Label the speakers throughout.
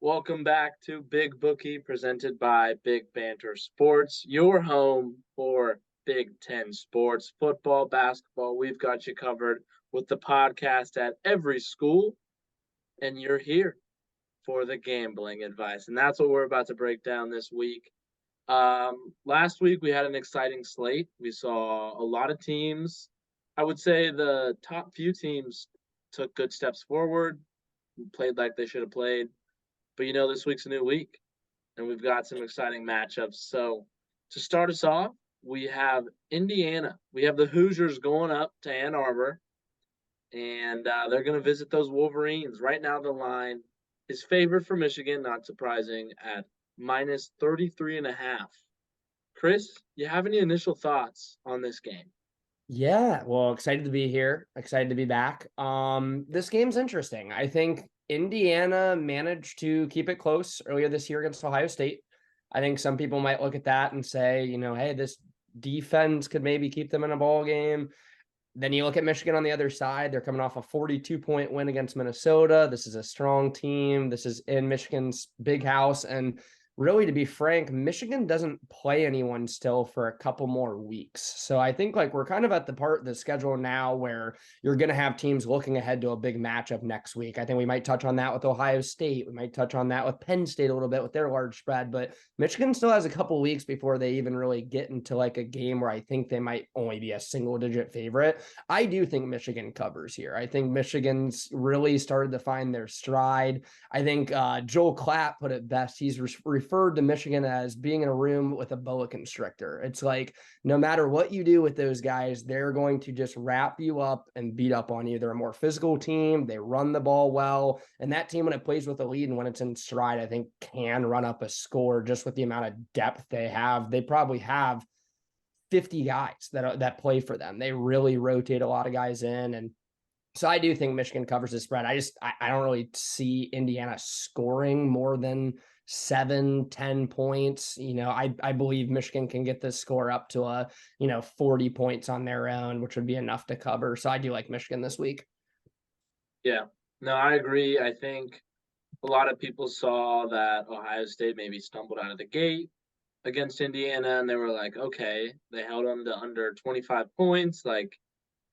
Speaker 1: Welcome back to Big Bookie, presented by Big Banter Sports, your home for Big Ten sports, football, basketball. We've got you covered with the podcast at every school, and you're here for the gambling advice. And that's what we're about to break down this week. Last week, we had an exciting slate. We saw a lot of teams. I would say the top few teams took good steps forward, played like they should have played. But this week's a new week, and we've got some exciting matchups. So to start us off, we have Indiana. We have the Hoosiers going up to Ann Arbor, and they're going to visit those Wolverines. Right now, the line is favored for Michigan, not surprising, at minus 33.5. Chris, you have any initial thoughts on this game?
Speaker 2: Yeah, well, excited to be here. Excited to be back. This game's interesting. I think Indiana managed to keep it close earlier this year against Ohio State. I think some people might look at that and say, hey, this defense could maybe keep them in a ball game. Then you look at Michigan on the other side. They're coming off a 42-point win against Minnesota. This is a strong team. This is in Michigan's big house. And really, to be frank, Michigan doesn't play anyone still for a couple more weeks. So I think we're kind of at the part of the schedule now where you're going to have teams looking ahead to a big matchup next week. I think we might touch on that with Ohio State. We might touch on that with Penn State a little bit with their large spread, but Michigan still has a couple weeks before they even really get into a game where I think they might only be a single digit favorite. I do think Michigan covers here. I think Michigan's really started to find their stride. I think Joel Klatt put it best. He's referred to Michigan as being in a room with a boa constrictor. It's like no matter what you do with those guys, they're going to just wrap you up and beat up on you. They're a more physical team. They run the ball well. And that team, when it plays with a lead and when it's in stride, I think can run up a score just with the amount of depth they have. They probably have 50 guys that play for them. They really rotate a lot of guys in. And so I do think Michigan covers the spread. I don't really see Indiana scoring more than 7-10 points. I believe Michigan can get this score up to 40 points on their own, which would be enough to cover. So I do like Michigan this week.
Speaker 1: Yeah, no, I agree. I think a lot of people saw that Ohio State maybe stumbled out of the gate against Indiana, and they were like, okay, they held them to under 25 points. Like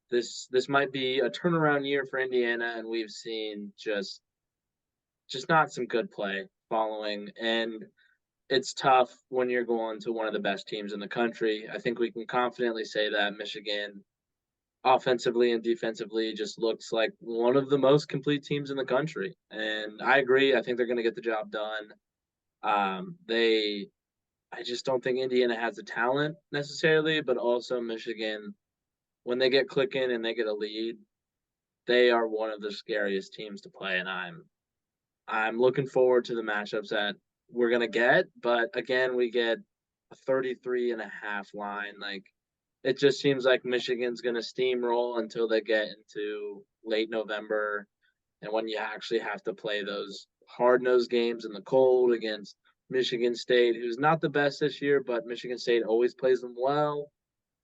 Speaker 1: this might be a turnaround year for Indiana, and we've seen just not some good play following. And it's tough when you're going to one of the best teams in the country. I think we can confidently say that Michigan, offensively and defensively, just looks like one of the most complete teams in the country. And I agree. I think they're going to get the job done. They I just don't think Indiana has the talent necessarily, but also Michigan, when they get clicking and they get a lead, they are one of the scariest teams to play. And I'm looking forward to the matchups that we're gonna get. But again, we get a 33.5 line. Like it just seems like Michigan's gonna steamroll until they get into late November, and when you actually have to play those hard-nosed games in the cold against Michigan State, who's not the best this year, but Michigan State always plays them well.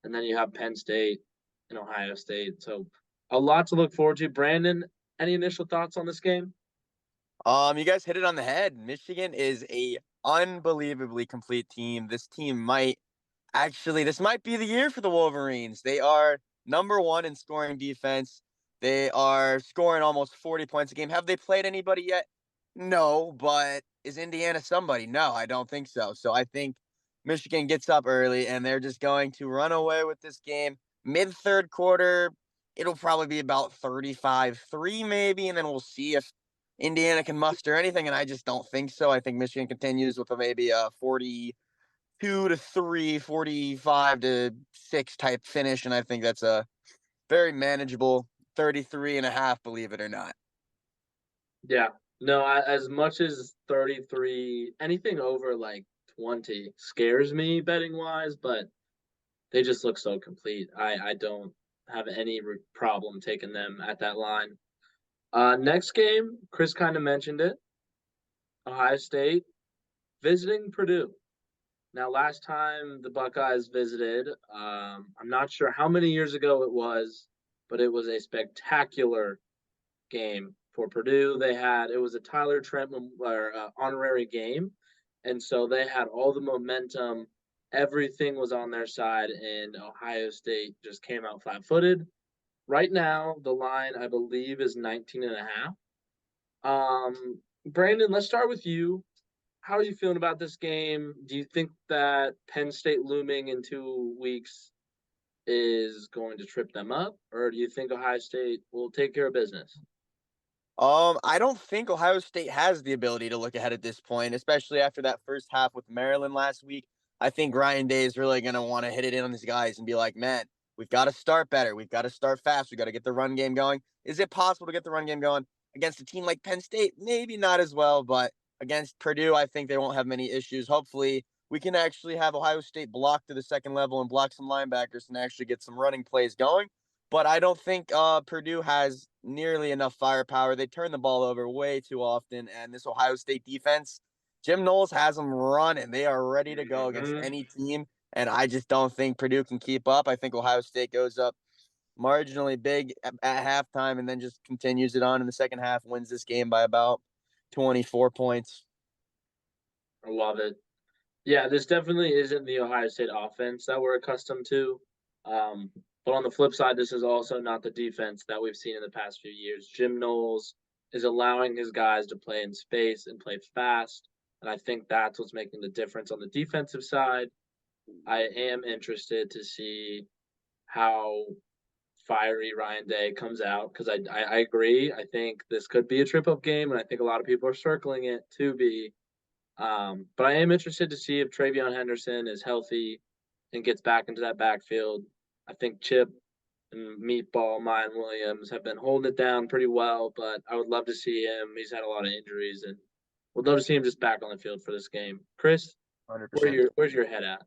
Speaker 1: And then you have Penn State and Ohio State. So a lot to look forward to. Brandon, any initial thoughts on this game?
Speaker 3: You guys hit it on the head. Michigan is a unbelievably complete team. This might be the year for the Wolverines. They are number one in scoring defense. They are scoring almost 40 points a game. Have they played anybody yet? No, but is Indiana somebody? No, I don't think so. So I think Michigan gets up early and they're just going to run away with this game. Mid third quarter, it'll probably be about 35-3 maybe, and then we'll see if Indiana can muster anything, and I just don't think so. I think Michigan continues with maybe a 42-3, 45-6 type finish, and I think that's a very manageable 33.5, believe it or not.
Speaker 1: Yeah. No, as much as 33, anything over like 20 scares me betting wise, but they just look so complete. I don't have any problem taking them at that line. Next game, Chris kind of mentioned it. Ohio State visiting Purdue. Now, last time the Buckeyes visited, I'm not sure how many years ago it was, but it was a spectacular game for Purdue. It was a Tyler Trent honorary game, and so they had all the momentum. Everything was on their side, and Ohio State just came out flat-footed. Right now, the line, I believe, is 19.5. Brandon, let's start with you. How are you feeling about this game? Do you think that Penn State looming in 2 weeks is going to trip them up, or do you think Ohio State will take care of business?
Speaker 3: I don't think Ohio State has the ability to look ahead at this point, especially after that first half with Maryland last week. I think Ryan Day is really going to want to hit it in on these guys and be like, man, we've got to start better. We've got to start fast. We've got to get the run game going. Is it possible to get the run game going against a team like Penn State? Maybe not as well, but against Purdue, I think they won't have many issues. Hopefully, we can actually have Ohio State block to the second level and block some linebackers and actually get some running plays going. But I don't think Purdue has nearly enough firepower. They turn the ball over way too often, and this Ohio State defense, Jim Knowles has them running. They are ready to go against any team, and I just don't think Purdue can keep up. I think Ohio State goes up marginally big at halftime and then just continues it on in the second half, wins this game by about 24 points.
Speaker 1: I love it. Yeah, this definitely isn't the Ohio State offense that we're accustomed to. Um, but on the flip side, this is also not the defense that we've seen in the past few years. Jim Knowles is allowing his guys to play in space and play fast. And I think that's what's making the difference on the defensive side. I am interested to see how fiery Ryan Day comes out because I agree. I think this could be a trip up game, and I think a lot of people are circling it to be. But I am interested to see if Travion Henderson is healthy and gets back into that backfield. I think Chip and Meatball, Mayan Williams have been holding it down pretty well, but I would love to see him. He's had a lot of injuries, and would love to see him just back on the field for this game. Chris,
Speaker 3: 100%.
Speaker 1: where's your head at?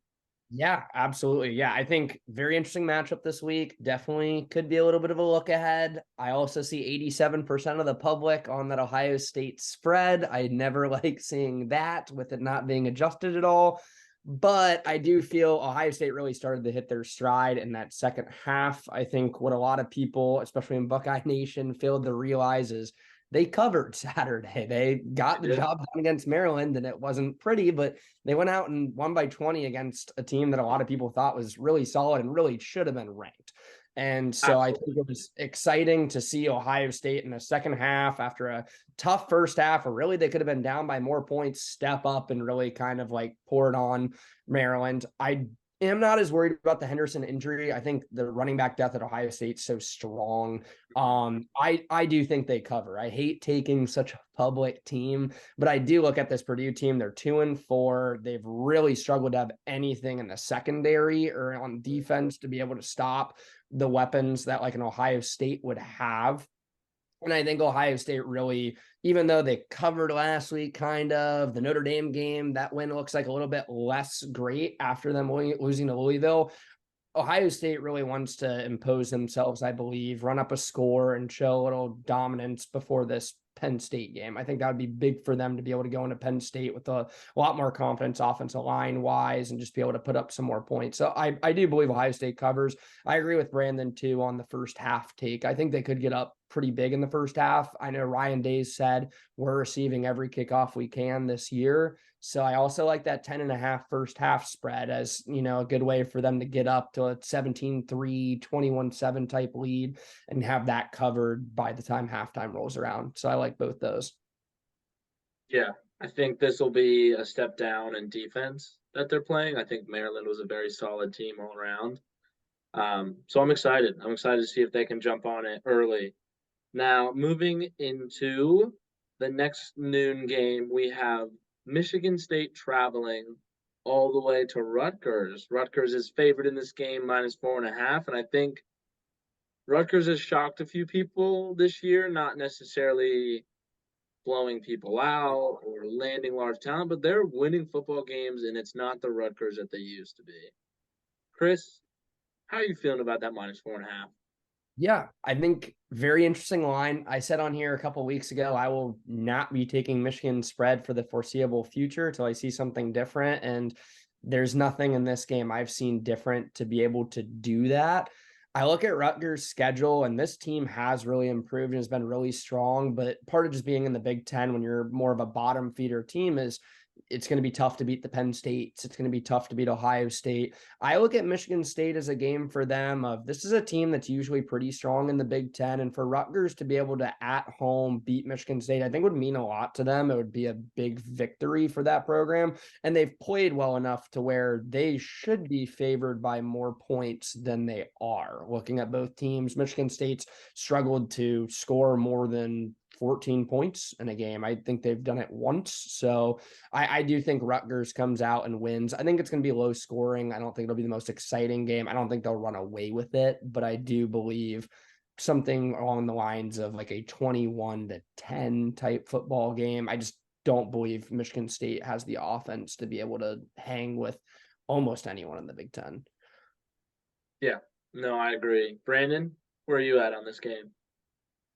Speaker 2: Yeah, absolutely. Yeah, I think very interesting matchup this week. Definitely could be a little bit of a look ahead. I also see 87% of the public on that Ohio State spread. I never like seeing that with it not being adjusted at all. But I do feel Ohio State really started to hit their stride in that second half. I think what a lot of people, especially in Buckeye Nation, failed to realize is they covered Saturday. They got the job done against Maryland, and it wasn't pretty, but they went out and won by 20 against a team that a lot of people thought was really solid and really should have been ranked. And so I think it was exciting to see Ohio State in the second half after a tough first half, or really they could have been down by more points, step up and really kind of like pour it on Maryland. I am not as worried about the Henderson injury. I think the running back depth at Ohio State's so strong. I do think they cover. I hate taking such a public team, but I do look at this Purdue team. They're 2-4. They've really struggled to have anything in the secondary or on defense to be able to stop the weapons that like an Ohio State would have. And I think Ohio State really, even though they covered last week, kind of the Notre Dame game, that win looks like a little bit less great after them losing to Louisville. Ohio State really wants to impose themselves, I believe, run up a score and show a little dominance before this Penn State game. I think that would be big for them to be able to go into Penn State with a lot more confidence offensive line wise and just be able to put up some more points. So I do believe Ohio State covers. I agree with Brandon too on the first half take. I think they could get up pretty big in the first half. I know Ryan Days said we're receiving every kickoff we can this year. So I also like that 10.5 first half spread as, you know, a good way for them to get up to a 17-3, 21-7 type lead and have that covered by the time halftime rolls around. So I like both those.
Speaker 1: Yeah, I think this will be a step down in defense that they're playing. I think Maryland was a very solid team all around. So I'm excited. I'm excited to see if they can jump on it early. Now, moving into the next noon game, we have Michigan State traveling all the way to Rutgers. Rutgers is favored in this game, -4.5. And I think Rutgers has shocked a few people this year, not necessarily blowing people out or landing large talent, but they're winning football games, and it's not the Rutgers that they used to be. Chris, how are you feeling about that -4.5?
Speaker 2: Yeah, I think very interesting line. I said on here a couple weeks ago, I will not be taking Michigan spread for the foreseeable future until I see something different. And there's nothing in this game I've seen different to be able to do that. I look at Rutgers' schedule, and this team has really improved and has been really strong. But part of just being in the Big Ten when you're more of a bottom feeder team is it's going to be tough to beat the Penn States. It's going to be tough to beat Ohio State. I look at Michigan State as a game for them of this is a team that's usually pretty strong in the Big Ten. And for Rutgers to be able to at home beat Michigan State, I think would mean a lot to them. It would be a big victory for that program. And they've played well enough to where they should be favored by more points than they are. Looking at both teams, Michigan State's struggled to score more than 14 points in a game. I think they've done it once. So I do think Rutgers comes out and wins. I think it's going to be low scoring. I don't think it'll be the most exciting game. I don't think they'll run away with it, but I do believe something along the lines of like a 21-10 type football game. I just don't believe Michigan State has the offense to be able to hang with almost anyone in the Big Ten.
Speaker 1: Yeah, no, I agree. Brandon, where are you at on this game?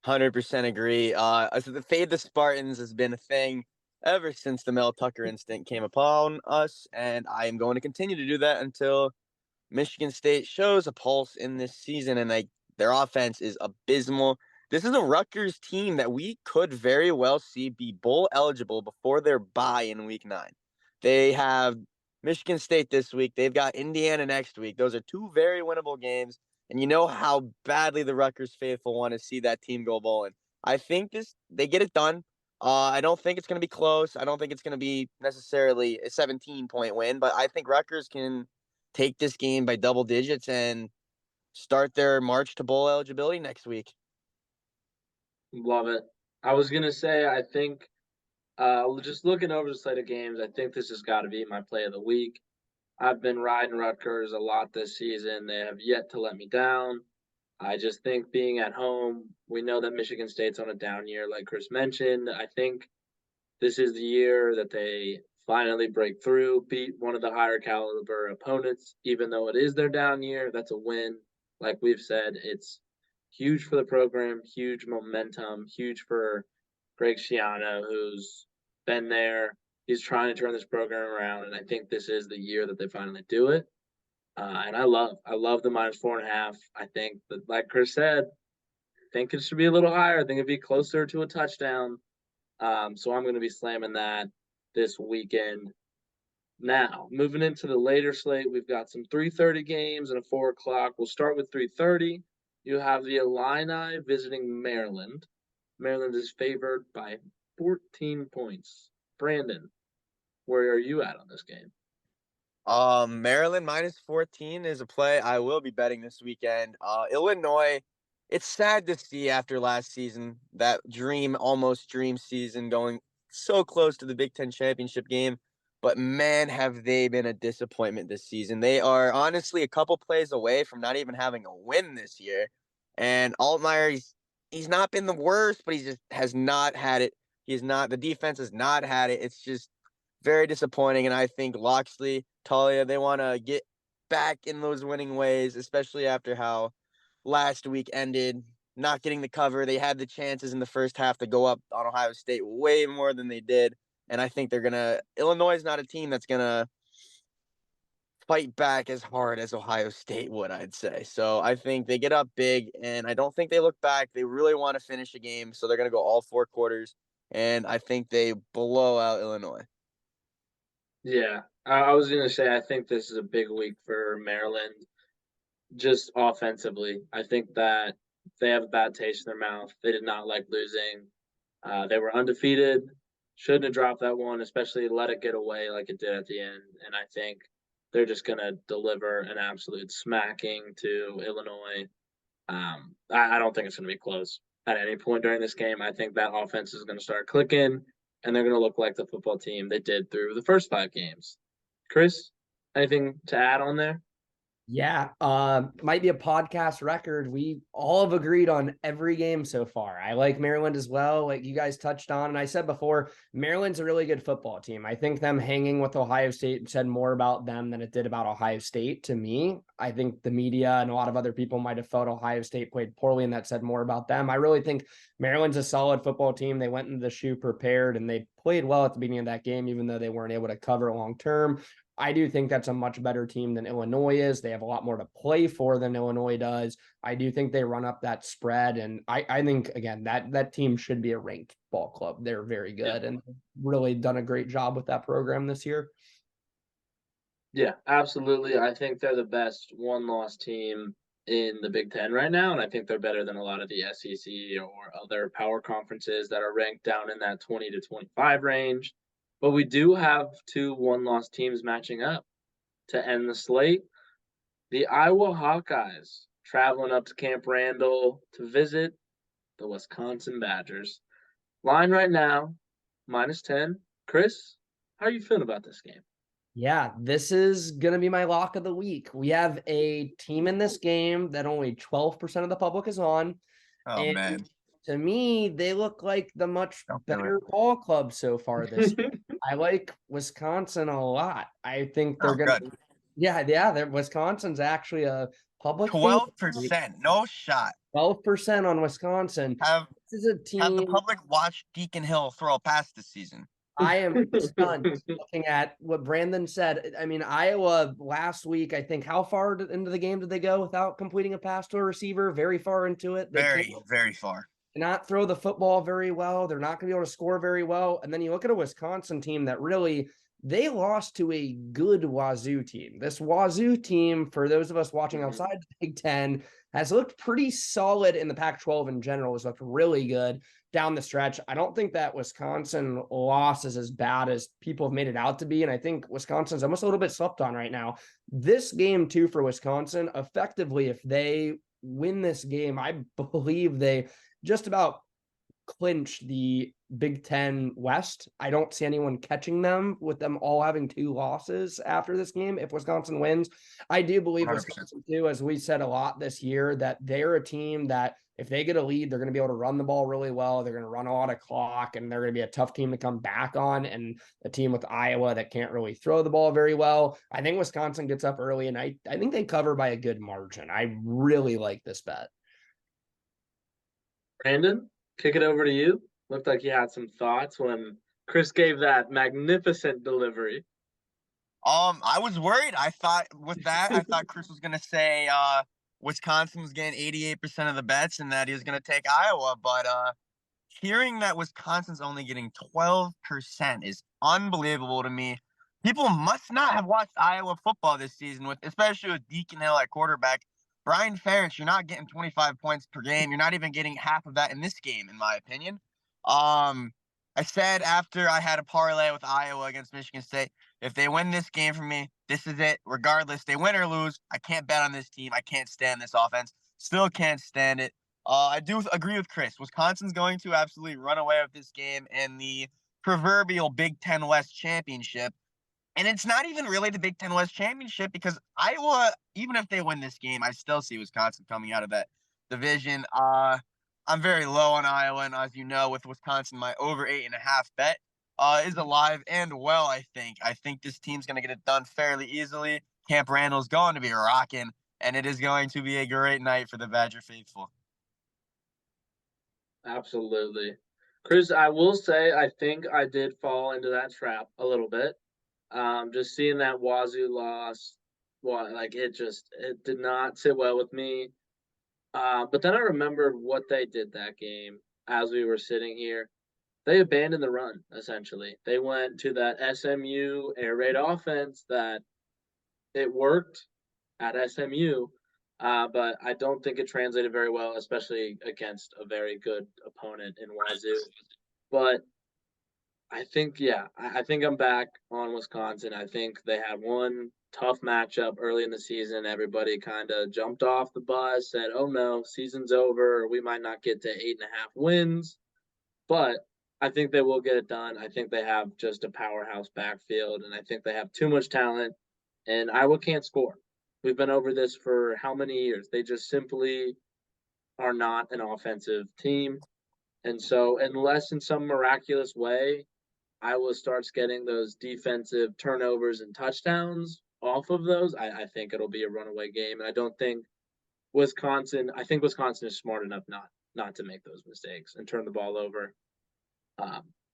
Speaker 3: 100% agree. So the fade the Spartans has been a thing ever since the Mel Tucker incident came upon us, and I am going to continue to do that until Michigan State shows a pulse in this season, and their offense is abysmal. This is a Rutgers team that we could very well see be bowl eligible before their bye in Week 9. They have Michigan State this week. They've got Indiana next week. Those are two very winnable games. And you know how badly the Rutgers faithful want to see that team go bowling. I think they get it done. I don't think it's going to be close. I don't think it's going to be necessarily a 17-point win, but I think Rutgers can take this game by double digits and start their march to bowl eligibility next week.
Speaker 1: Love it. I was gonna say, I think, just looking over the slate of games, I think this has got to be my play of the week. I've been riding Rutgers a lot this season. They have yet to let me down. I just think being at home, we know that Michigan State's on a down year, like Chris mentioned. I think this is the year that they finally break through, beat one of the higher caliber opponents, even though it is their down year. That's a win. Like we've said, it's huge for the program, huge momentum, huge for Greg Schiano, who's been there. He's trying to turn this program around, and I think this is the year that they finally do it. And I love the -4.5. I think that, like Chris said, I think it should be a little higher. I think it'd be closer to a touchdown. So I'm going to be slamming that this weekend. Now, moving into the later slate, we've got some 3:30 games and a 4 o'clock. We'll start with 3:30. You have the Illini visiting Maryland. Maryland is favored by 14 points. Brandon, where are you at on this game?
Speaker 3: Maryland -14 is a play I will be betting this weekend. Illinois, it's sad to see after last season, that almost dream season, going so close to the Big Ten championship game. But man, have they been a disappointment this season. They are honestly a couple plays away from not even having a win this year. And Altmaier, he's not been the worst, but he just has not had it. The defense has not had it. It's just very disappointing. And I think Loxley, Talia, they want to get back in those winning ways, especially after how last week ended, not getting the cover. They had the chances in the first half to go up on Ohio State way more than they did. And I think Illinois is not a team that's going to fight back as hard as Ohio State would, I'd say. So I think they get up big, and I don't think they look back. They really want to finish a game, so they're going to go all 4 quarters. And I think they blow out Illinois.
Speaker 1: Yeah, I was going to say, I think this is a big week for Maryland, just offensively. I think that they have a bad taste in their mouth. They did not like losing. They were undefeated. Shouldn't have dropped that one, especially let it get away like it did at the end. And I think they're just going to deliver an absolute smacking to Illinois. I don't think it's going to be close at any point during this game. I think that offense is going to start clicking, and they're going to look like the football team they did through the first 5 games. Chris, anything to add on there?
Speaker 2: Yeah, might be a podcast record. We all have agreed on every game so far. I like Maryland as well, like you guys touched on. And I said before, Maryland's a really good football team. I think them hanging with Ohio State said more about them than it did about Ohio State to me. I think the media and a lot of other people might have felt Ohio State played poorly, and that said more about them. I really think Maryland's a solid football team. They went into the shoe prepared, and they played well at the beginning of that game, even though they weren't able to cover long term. I do think that's a much better team than Illinois is. They have a lot more to play for than Illinois does. I do think they run up that spread. And I think, again, that team should be a ranked ball club. They're very
Speaker 1: Yeah.
Speaker 2: good and really done a great job with that program this year.
Speaker 1: Yeah, absolutely. I think they're the best one-loss team in the Big Ten right now, and I think they're better than a lot of the SEC or other power conferences that are ranked down in that 20 to 25 range. But we do have two one-loss teams matching up to end the slate. The Iowa Hawkeyes traveling up to Camp Randall to visit the Wisconsin Badgers. Line right now, -10. Chris, how are you feeling about this game?
Speaker 2: Yeah, this is going to be my lock of the week. We have a team in this game that only 12% of the public is on.
Speaker 3: Oh
Speaker 2: And
Speaker 3: man,
Speaker 2: to me, they look like the much
Speaker 3: don't do it.
Speaker 2: better ball club so far this year. I like Wisconsin a lot. I think they're
Speaker 3: Oh,
Speaker 2: going
Speaker 3: good.
Speaker 2: to, yeah, Wisconsin's actually a public favorite.
Speaker 3: 12%, no shot.
Speaker 2: 12% on Wisconsin.
Speaker 3: Have
Speaker 2: This is a
Speaker 3: have the
Speaker 2: team
Speaker 3: public watch Deacon Hill throw a pass this season?
Speaker 2: I am stunned looking at what Brandon said. I mean, Iowa last week, I think, how far into the game did they go without completing a pass to a receiver? Very far into it. They
Speaker 3: Very, very far.
Speaker 2: cannot throw the football very well. They're not going to be able to score very well. And then you look at a Wisconsin team that really, they lost to a good Wazoo team. This Wazoo team, for those of us watching outside the Big Ten, has looked pretty solid in the Pac-12 in general. Has looked really good down the stretch. I don't think that Wisconsin loss is as bad as people have made it out to be. And I think Wisconsin's almost a little bit slept on right now. This game, too, for Wisconsin, effectively, if they win this game, I believe they just about clinch the Big Ten West. I don't see anyone catching them with them all having 2 losses after this game. If Wisconsin wins, I do believe
Speaker 3: 100%.
Speaker 2: Wisconsin too, as we said a lot this year, that they're a team that if they get a lead, they're going to be able to run the ball really well. They're going to run a lot of clock, and they're going to be a tough team to come back on. And a team with Iowa that can't really throw the ball very well. I think Wisconsin gets up early, and I think they cover by a good margin. I really like this bet.
Speaker 1: Brandon, kick it over to you. Looked like you had some thoughts when Chris gave that magnificent delivery.
Speaker 3: I was worried. I thought I thought Chris was gonna say Wisconsin was getting 88% of the bets and that he was gonna take Iowa, but hearing that Wisconsin's only getting 12% is unbelievable to me. People must not have watched Iowa football this season, with especially with Deacon Hill at quarterback. Brian Ferentz, you're not getting 25 points per game. You're not even getting half of that in this game, in my opinion. Um, I said after I had a parlay with Iowa against Michigan State, if they win this game for me, this is it. Regardless, they win or lose, I can't bet on this team. I can't stand this offense. Still can't stand it. I do agree with Chris. Wisconsin's going to absolutely run away with this game in the proverbial Big Ten West championship. And it's not even really the Big Ten West championship because Iowa, even if they win this game, I still see Wisconsin coming out of that division. I'm very low on Iowa, and as you know, with Wisconsin, my over 8.5 bet is alive and well. I think this team's going to get it done fairly easily. Camp Randall's going to be rocking, and it is going to be a great night for the Badger faithful.
Speaker 1: Absolutely. Chris, I will say I think I did fall into that trap a little bit. Just seeing that Wazoo loss, like it did not sit well with me. But then I remembered what they did that game as we were sitting here. They abandoned the run, essentially. They went to that SMU air raid offense that it worked at SMU, but I don't think it translated very well, especially against a very good opponent in Wazoo. But I think, yeah, I think I'm back on Wisconsin. I think they had one tough matchup early in the season. Everybody kind of jumped off the bus, said, oh no, season's over. We might not get to 8.5 wins. But I think they will get it done. I think they have just a powerhouse backfield, and I think they have too much talent, and Iowa can't score. We've been over this for how many years? They just simply are not an offensive team. And so, unless in some miraculous way Iowa starts getting those defensive turnovers and touchdowns off of those, I think it'll be a runaway game. And I don't think I think Wisconsin is smart enough not to make those mistakes and turn the ball over.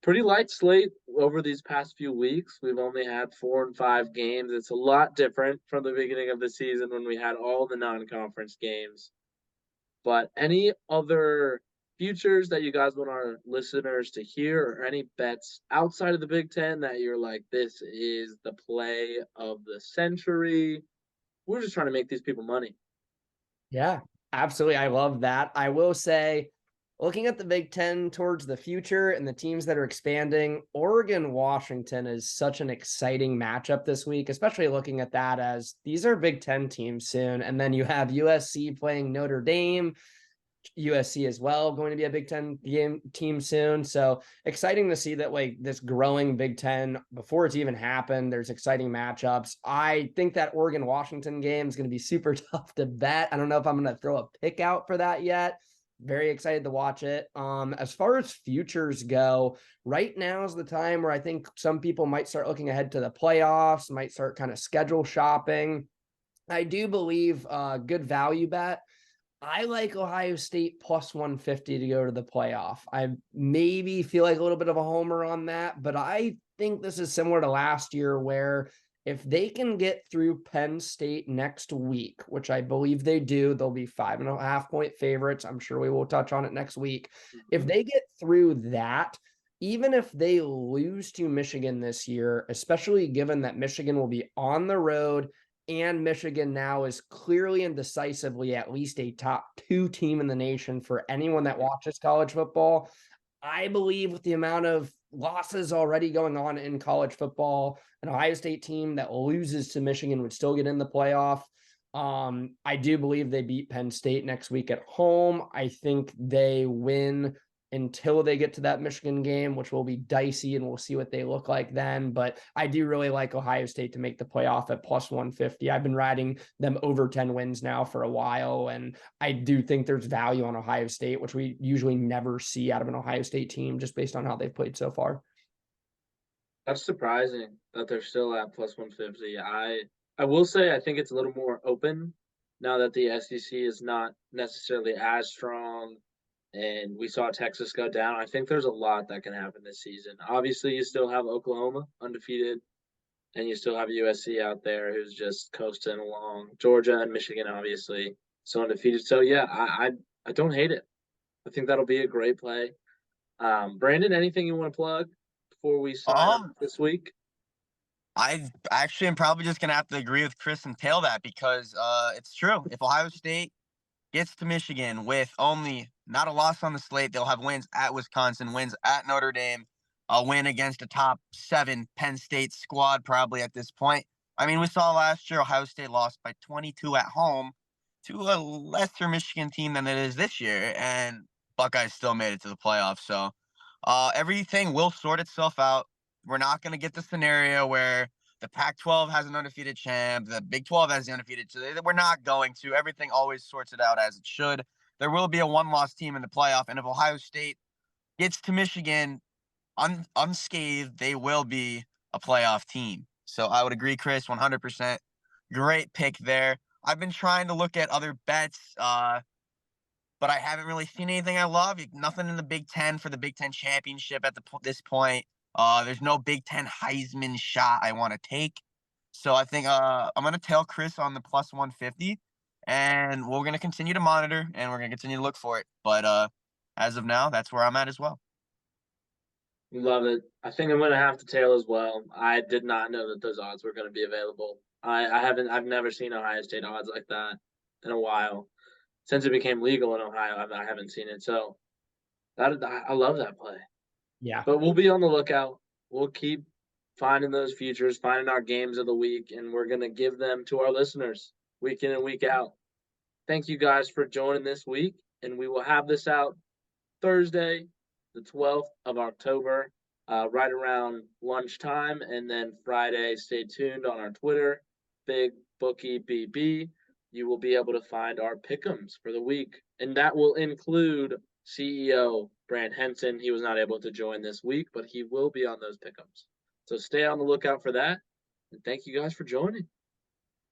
Speaker 1: pretty light slate over these past few weeks. We've only had 4 and 5 games. It's a lot different from the beginning of the season when we had all the non-conference games. But any other futures that you guys want our listeners to hear, or any bets outside of the Big Ten that you're like, this is the play of the century? We're just trying to make these people money.
Speaker 2: Yeah, absolutely. I love that. I will say, looking at the Big Ten towards the future and the teams that are expanding, Oregon Washington is such an exciting matchup this week, especially looking at that as these are Big Ten teams soon. And then you have USC playing Notre Dame. USC as well going to be a Big Ten team soon. So exciting to see that like this growing Big Ten before it's even happened. There's exciting matchups. I think that Oregon Washington game is going to be super tough to bet. I don't know if I'm going to throw a pick out for that yet. Very excited to watch it. As far as futures go, right now is the time where I think some people might start looking ahead to the playoffs, might start kind of schedule shopping. I do believe good value bet. I like Ohio State plus 150 to go to the playoff. I maybe feel like a little bit of a homer on that, but I think this is similar to last year where if they can get through Penn State next week, which I believe they do, they'll be 5.5 point favorites. I'm sure we will touch on it next week. If they get through that, even if they lose to Michigan this year, especially given that Michigan will be on the road and Michigan now is clearly and decisively at least a top 2 team in the nation for anyone that watches college football. I believe with the amount of losses already going on in college football, an Ohio State team that loses to Michigan would still get in the playoff. I do believe they beat Penn State next week at home. I think they win until they get to that Michigan game, which will be dicey, and we'll see what they look like then. But I do really like Ohio State to make the playoff at plus 150. I've been riding them over 10 wins now for a while, and I do think there's value on Ohio State, which we usually never see out of an Ohio State team just based on how they've played so far.
Speaker 1: That's surprising that they're still at plus 150. I will say I think it's a little more open now that the SEC is not necessarily as strong and we saw Texas go down. I think there's a lot that can happen this season. Obviously, you still have Oklahoma undefeated, and you still have USC out there who's just coasting along. Georgia and Michigan, obviously, so undefeated. So yeah, I don't hate it. I think that'll be a great play. Brandon, anything you want to plug before we sign off
Speaker 3: Um,
Speaker 1: this week?
Speaker 3: I actually am probably just gonna have to agree with Chris and tail that because it's true. If Ohio State gets to Michigan with only not a loss on the slate, they'll have wins at Wisconsin, wins at Notre Dame, a win against a top 7 Penn State squad probably at this point. I mean, we saw last year Ohio State lost by 22 at home to a lesser Michigan team than it is this year, and Buckeyes still made it to the playoffs. So everything will sort itself out. We're not going to get the scenario where the Pac-12 has an undefeated champ, the Big 12 has the undefeated. So we're not going to. Everything always sorts it out as it should. There will be a one-loss team in the playoff, and if Ohio State gets to Michigan unscathed, they will be a playoff team. So I would agree, Chris, 100%. Great pick there. I've been trying to look at other bets, but I haven't really seen anything I love. Nothing in the Big Ten for the Big Ten championship at this point. There's no Big Ten Heisman shot I want to take. So I think I'm going to tail Chris on the plus 150, and we're going to continue to monitor, and we're going to continue to look for it. But as of now, that's where I'm at as well.
Speaker 1: Love it. I think I'm gonna have to tail as well. I did not know that those odds were gonna be available. I've never seen Ohio State odds like that in a while. Since it became legal in Ohio, I haven't seen it. So I love that play.
Speaker 2: Yeah.
Speaker 1: But we'll be on the lookout. We'll keep finding those futures, finding our games of the week, and we're gonna give them to our listeners week in and week out. Thank you guys for joining this week, and we will have this out Thursday, the 12th of October, right around lunchtime. And then Friday, stay tuned on our Twitter, Big Bookie BB. You will be able to find our pick'ems for the week. And that will include CEO Brand Henson. He was not able to join this week, but he will be on those pick'ems. So stay on the lookout for that. And thank you guys for joining.